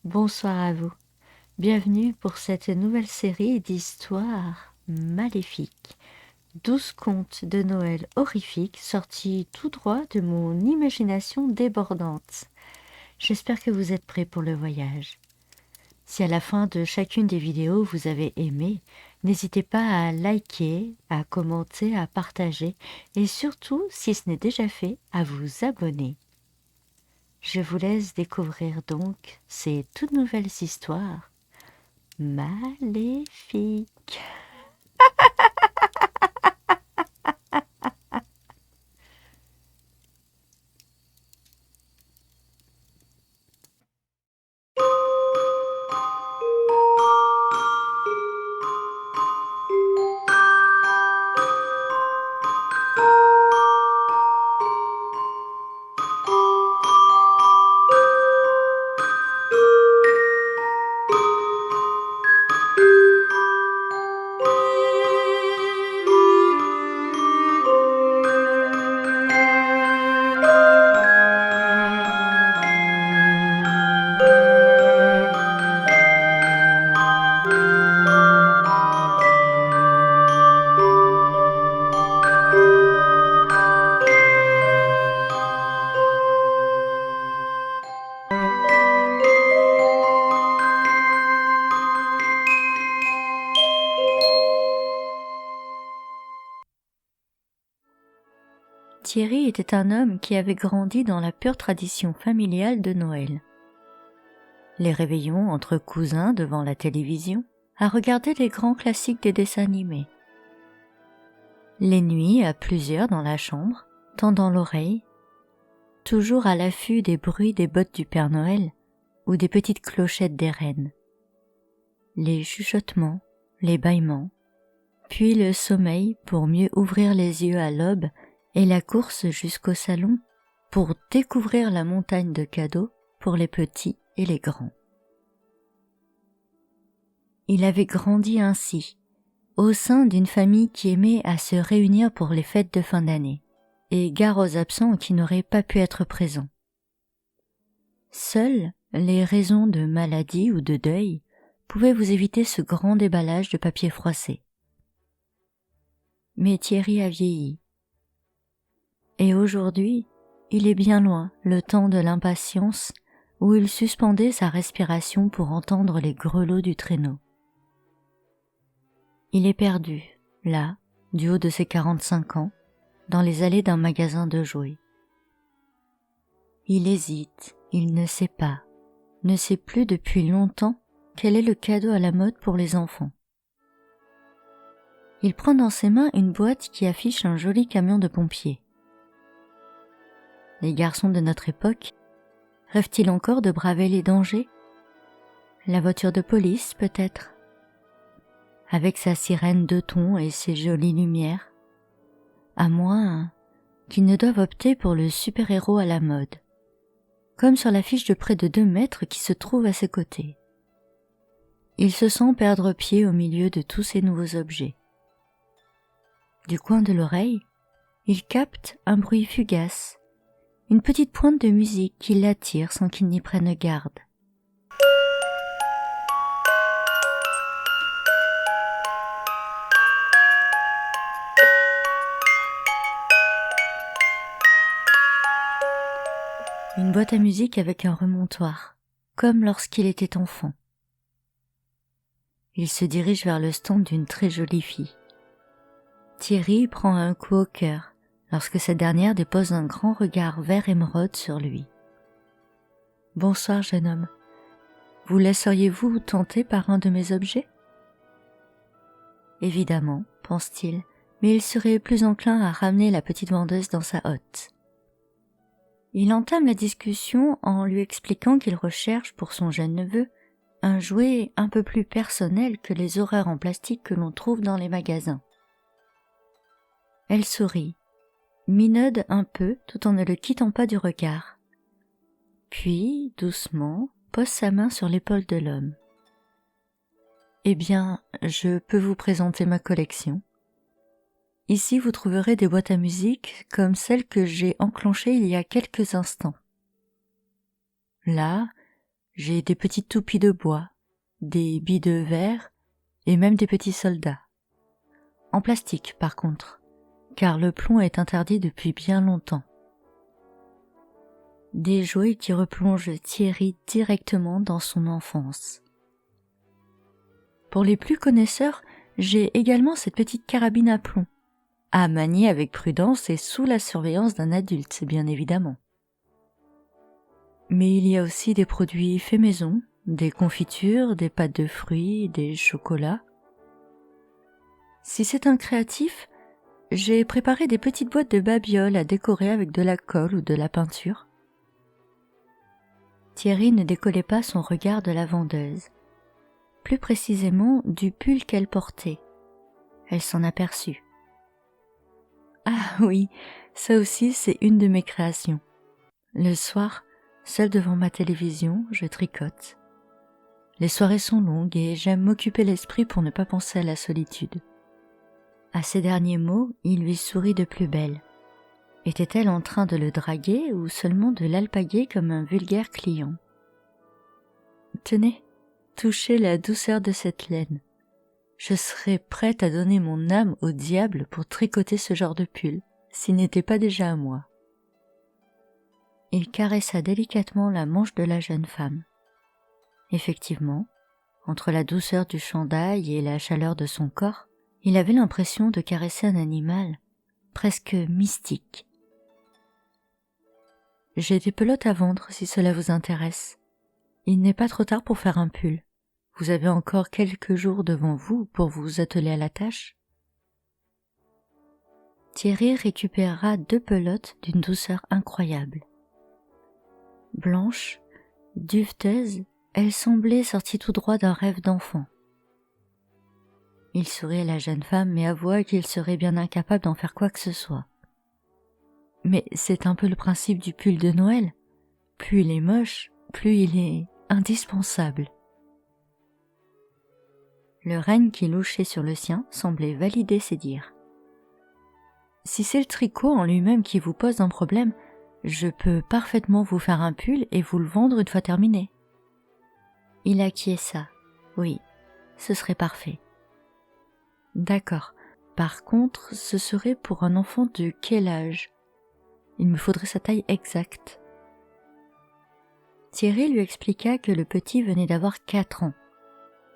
Bonsoir à vous. Bienvenue pour cette nouvelle série d'histoires maléfiques. 12 contes de Noël horrifiques sortis tout droit de mon imagination débordante. J'espère que vous êtes prêts pour le voyage. Si à la fin de chacune des vidéos vous avez aimé, n'hésitez pas à liker, à commenter, à partager et surtout, si ce n'est déjà fait, à vous abonner. Je vous laisse découvrir donc ces toutes nouvelles histoires maléfiques. Thierry était un homme qui avait grandi dans la pure tradition familiale de Noël. Les réveillons entre cousins devant la télévision, à regarder les grands classiques des dessins animés. Les nuits à plusieurs dans la chambre, tendant l'oreille, toujours à l'affût des bruits des bottes du Père Noël ou des petites clochettes des reines. Les chuchotements, les bâillements, puis le sommeil pour mieux ouvrir les yeux à l'aube et la course jusqu'au salon pour découvrir la montagne de cadeaux pour les petits et les grands. Il avait grandi ainsi, au sein d'une famille qui aimait à se réunir pour les fêtes de fin d'année, et gare aux absents qui n'auraient pas pu être présents. Seules les raisons de maladie ou de deuil pouvaient vous éviter ce grand déballage de papier froissé. Mais Thierry a vieilli. Et aujourd'hui, il est bien loin, le temps de l'impatience, où il suspendait sa respiration pour entendre les grelots du traîneau. Il est perdu, là, du haut de ses 45 ans, dans les allées d'un magasin de jouets. Il hésite, il ne sait pas, ne sait plus depuis longtemps quel est le cadeau à la mode pour les enfants. Il prend dans ses mains une boîte qui affiche un joli camion de pompiers. Les garçons de notre époque rêvent-ils encore de braver les dangers? La voiture de police, peut-être, avec sa sirène de tons et ses jolies lumières, à moins qu'ils ne doivent opter pour le super-héros à la mode, comme sur l'affiche de près de 2 mètres qui se trouve à ses côtés. Il se sent perdre pied au milieu de tous ces nouveaux objets. Du coin de l'oreille, il capte un bruit fugace, une petite pointe de musique qui l'attire sans qu'il n'y prenne garde. Une boîte à musique avec un remontoir, comme lorsqu'il était enfant. Il se dirige vers le stand d'une très jolie fille. Thierry prend un coup au cœur lorsque cette dernière dépose un grand regard vert émeraude sur lui. « Bonsoir, jeune homme. Vous laisseriez-vous tenter par un de mes objets ?» Évidemment, pense-t-il, mais il serait plus enclin à ramener la petite vendeuse dans sa hotte. Il entame la discussion en lui expliquant qu'il recherche pour son jeune neveu un jouet un peu plus personnel que les horreurs en plastique que l'on trouve dans les magasins. Elle sourit, minaude un peu tout en ne le quittant pas du regard. Puis, doucement, pose sa main sur l'épaule de l'homme. « Eh bien, je peux vous présenter ma collection. Ici, vous trouverez des boîtes à musique comme celle que j'ai enclenchée il y a quelques instants. Là, J'ai des petites toupies de bois, des billes de verre et même des petits soldats. En plastique par contre, car le plomb est interdit depuis bien longtemps. Des jouets qui replongent Thierry directement dans son enfance. Pour les plus connaisseurs, j'ai également cette petite carabine à plomb, à manier avec prudence et sous la surveillance d'un adulte, bien évidemment. Mais il y a aussi des produits faits maison, des confitures, des pâtes de fruits, des chocolats. Si c'est un créatif, j'ai préparé des petites boîtes de babioles à décorer avec de la colle ou de la peinture. Thierry ne décollait pas son regard de la vendeuse, plus précisément du pull qu'elle portait. Elle s'en aperçut. Ah oui, ça aussi c'est une de mes créations. Le soir, seule devant ma télévision, je tricote. Les soirées sont longues et j'aime m'occuper l'esprit pour ne pas penser à la solitude. À ces derniers mots, il lui sourit de plus belle. Était-elle en train de le draguer ou seulement de l'alpaguer comme un vulgaire client ? Tenez, touchez la douceur de cette laine. Je serais prête à donner mon âme au diable pour tricoter ce genre de pull, s'il n'était pas déjà à moi. Il caressa délicatement la manche de la jeune femme. Effectivement, entre la douceur du chandail et la chaleur de son corps, il avait l'impression de caresser un animal, presque mystique. J'ai des pelotes à vendre si cela vous intéresse. Il n'est pas trop tard pour faire un pull. Vous avez encore quelques jours devant vous pour vous atteler à la tâche. Thierry récupéra 2 pelotes d'une douceur incroyable. Blanches, duveteuses, elles semblaient sorties tout droit d'un rêve d'enfant. Il sourit à la jeune femme mais avoua qu'il serait bien incapable d'en faire quoi que ce soit. Mais c'est un peu le principe du pull de Noël. Plus il est moche, plus il est indispensable. Le règne qui louchait sur le sien semblait valider ses dires. Si c'est le tricot en lui-même qui vous pose un problème, je peux parfaitement vous faire un pull et vous le vendre une fois terminé. Il acquiesça. Oui, ce serait parfait. D'accord. Par contre, ce serait pour un enfant de quel âge ? Il me faudrait sa taille exacte. Thierry lui expliqua que le petit venait d'avoir 4 ans,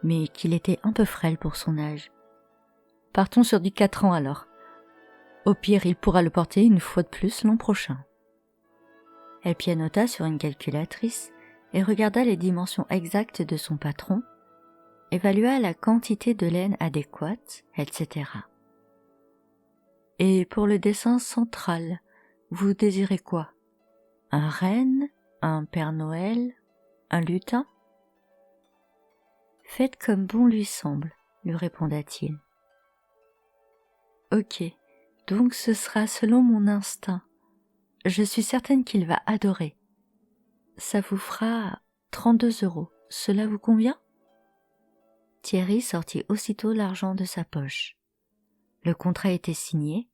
mais qu'il était un peu frêle pour son âge. Partons sur du 4 ans alors. Au pire, il pourra le porter une fois de plus l'an prochain. Elle pianota sur une calculatrice et regarda les dimensions exactes de son patron, évalua la quantité de laine adéquate, etc. Et pour le dessin central, vous désirez quoi ? Un renne ? Un Père Noël ? Un lutin ? Faites comme bon lui semble, lui répondit-il. Ok, donc ce sera selon mon instinct. Je suis certaine qu'il va adorer. Ça vous fera 32 €. Cela vous convient ? Thierry sortit aussitôt l'argent de sa poche. Le contrat était signé.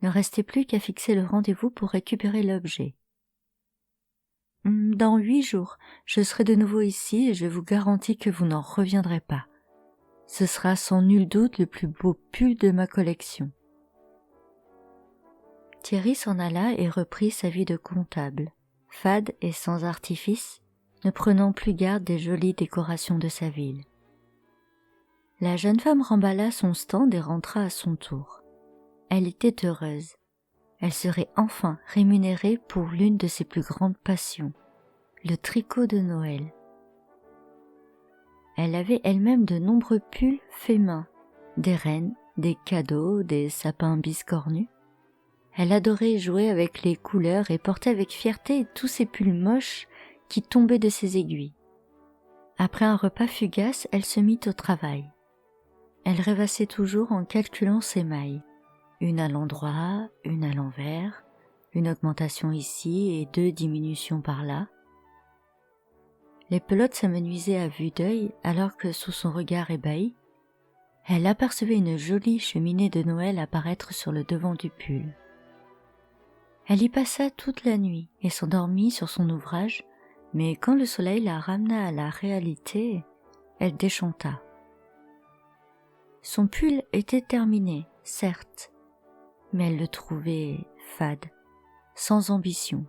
Ne restait plus qu'à fixer le rendez-vous pour récupérer l'objet. Dans 8 jours, je serai de nouveau ici et je vous garantis que vous n'en reviendrez pas. Ce sera sans nul doute le plus beau pull de ma collection. Thierry s'en alla et reprit sa vie de comptable, fade et sans artifice, ne prenant plus garde des jolies décorations de sa ville. La jeune femme remballa son stand et rentra à son tour. Elle était heureuse. Elle serait enfin rémunérée pour l'une de ses plus grandes passions, le tricot de Noël. Elle avait elle-même de nombreux pulls faits main, des rennes, des cadeaux, des sapins biscornus. Elle adorait jouer avec les couleurs et portait avec fierté tous ces pulls moches qui tombaient de ses aiguilles. Après un repas fugace, elle se mit au travail. Elle rêvassait toujours en calculant ses mailles. Une à l'endroit, une à l'envers, une augmentation ici et 2 diminutions par là. Les pelotes s'amenuisaient à vue d'œil alors que sous son regard ébahi, elle apercevait une jolie cheminée de Noël apparaître sur le devant du pull. Elle y passa toute la nuit et s'endormit sur son ouvrage Mais quand le soleil la ramena à la réalité, elle déchanta. Son pull était terminé, certes, mais elle le trouvait fade, sans ambition.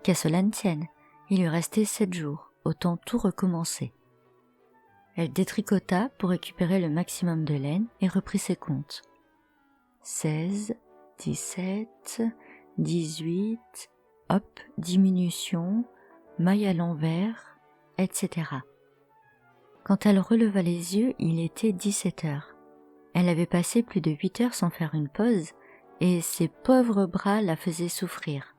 Qu'à cela ne tienne, il lui restait 7 jours, autant tout recommencer. Elle détricota pour récupérer le maximum de laine et reprit ses comptes. 16, 17, 18, hop, diminution, maille à l'envers, etc. Quand elle releva les yeux, il était 17 heures. Elle avait passé plus de 8 heures sans faire une pause, et ses pauvres bras la faisaient souffrir.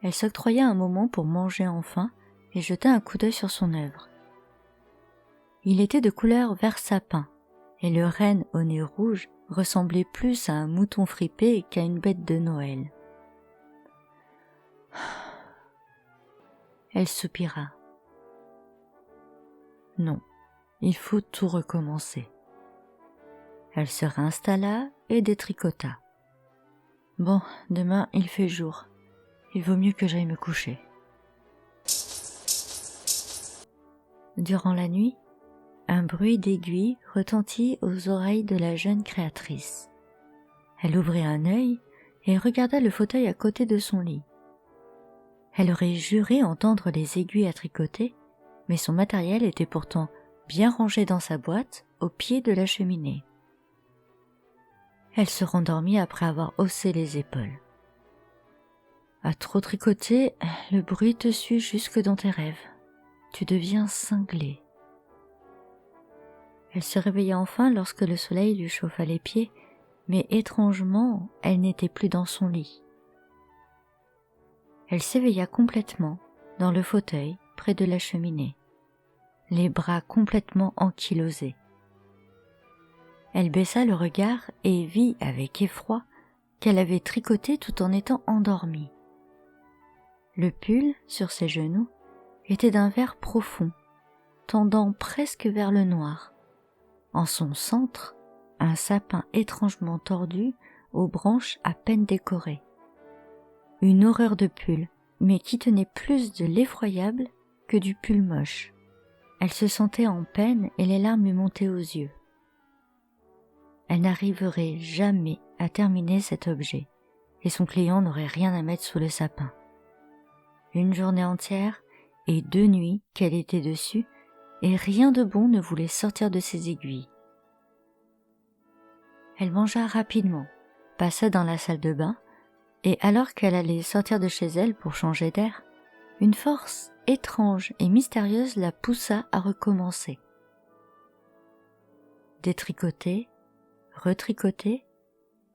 Elle s'octroya un moment pour manger enfin et jeta un coup d'œil sur son œuvre. Il était de couleur vert sapin, et le renne au nez rouge ressemblait plus à un mouton fripé qu'à une bête de Noël. Elle soupira. Non, il faut tout recommencer. Elle se réinstalla et détricota. Bon, demain il fait jour. Il vaut mieux que j'aille me coucher. Durant la nuit, un bruit d'aiguille retentit aux oreilles de la jeune créatrice. Elle ouvrit un œil et regarda le fauteuil à côté de son lit. Elle aurait juré entendre les aiguilles à tricoter, mais son matériel était pourtant bien rangé dans sa boîte au pied de la cheminée. Elle se rendormit après avoir haussé les épaules. À trop tricoter, le bruit te suit jusque dans tes rêves. Tu deviens cinglé. Elle se réveilla enfin lorsque le soleil lui chauffa les pieds, mais étrangement, elle n'était plus dans son lit. Elle s'éveilla complètement, dans le fauteuil, près de la cheminée, les bras complètement ankylosés. Elle baissa le regard et vit avec effroi qu'elle avait tricoté tout en étant endormie. Le pull, sur ses genoux, était d'un vert profond, tendant presque vers le noir. En son centre, un sapin étrangement tordu aux branches à peine décorées. Une horreur de pull, mais qui tenait plus de l'effroyable que du pull moche. Elle se sentait en peine et les larmes lui montaient aux yeux. Elle n'arriverait jamais à terminer cet objet, et son client n'aurait rien à mettre sous le sapin. Une journée entière et 2 nuits qu'elle était dessus, et rien de bon ne voulait sortir de ses aiguilles. Elle mangea rapidement, passa dans la salle de bain, et alors qu'elle allait sortir de chez elle pour changer d'air, une force étrange et mystérieuse la poussa à recommencer. Détricoter, retricoter,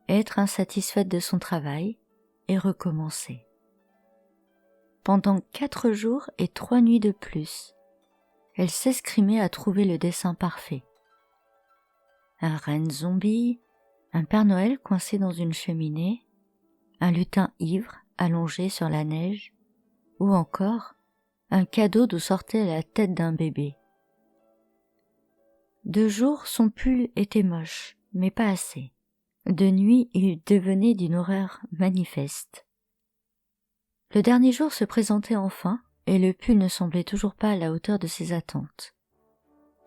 être insatisfaite de son travail et recommencer. Pendant 4 jours et 3 nuits de plus, elle s'escrimait à trouver le dessin parfait. Un renne zombie, un Père Noël coincé dans une cheminée, un lutin ivre allongé sur la neige, ou encore un cadeau d'où sortait la tête d'un bébé. De jour, son pull était moche, mais pas assez. De nuit, il devenait d'une horreur manifeste. Le dernier jour se présentait enfin, et le pull ne semblait toujours pas à la hauteur de ses attentes.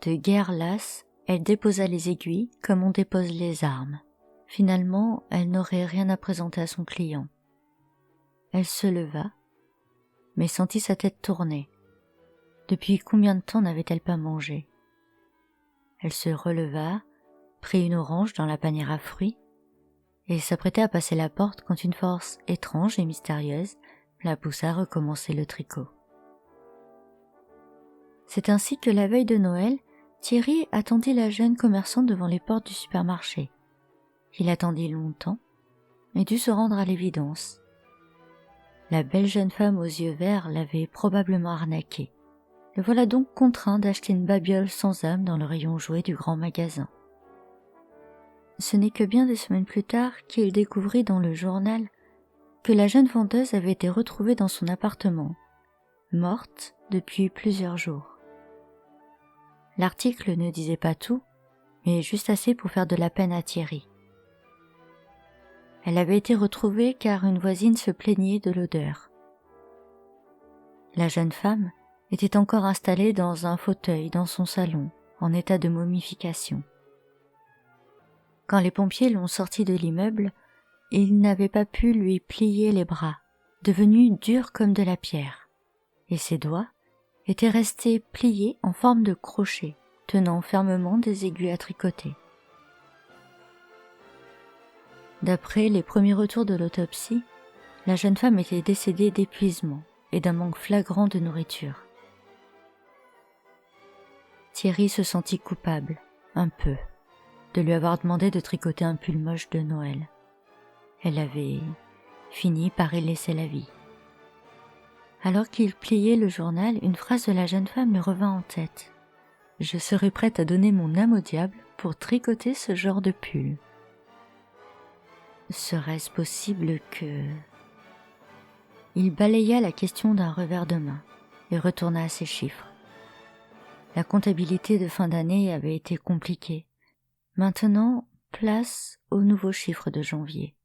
De guerre lasse, elle déposa les aiguilles comme on dépose les armes. Finalement, elle n'aurait rien à présenter à son client. Elle se leva, mais sentit sa tête tourner. Depuis combien de temps n'avait-elle pas mangé? Elle se releva, prit une orange dans la panière à fruits, et s'apprêtait à passer la porte quand une force étrange et mystérieuse la poussa à recommencer le tricot. C'est ainsi que la veille de Noël, Thierry attendit la jeune commerçante devant les portes du supermarché. Il attendit longtemps et dut se rendre à l'évidence. La belle jeune femme aux yeux verts l'avait probablement arnaqué. Le voilà donc contraint d'acheter une babiole sans âme dans le rayon jouets du grand magasin. Ce n'est que bien des semaines plus tard qu'il découvrit dans le journal que la jeune vendeuse avait été retrouvée dans son appartement, morte depuis plusieurs jours. L'article ne disait pas tout, mais juste assez pour faire de la peine à Thierry. Elle avait été retrouvée car une voisine se plaignait de l'odeur. La jeune femme était encore installée dans un fauteuil dans son salon, en état de momification. Quand les pompiers l'ont sortie de l'immeuble, ils n'avaient pas pu lui plier les bras, devenus durs comme de la pierre, et ses doigts étaient restés pliés en forme de crochet, tenant fermement des aiguilles à tricoter. D'après les premiers retours de l'autopsie, la jeune femme était décédée d'épuisement et d'un manque flagrant de nourriture. Thierry se sentit coupable, un peu, de lui avoir demandé de tricoter un pull moche de Noël. Elle avait fini par y laisser la vie. Alors qu'il pliait le journal, une phrase de la jeune femme lui revint en tête. « Je serais prête à donner mon âme au diable pour tricoter ce genre de pull. » Serait-ce possible que... Il balaya la question d'un revers de main et retourna à ses chiffres. La comptabilité de fin d'année avait été compliquée. Maintenant, place aux nouveaux chiffres de janvier.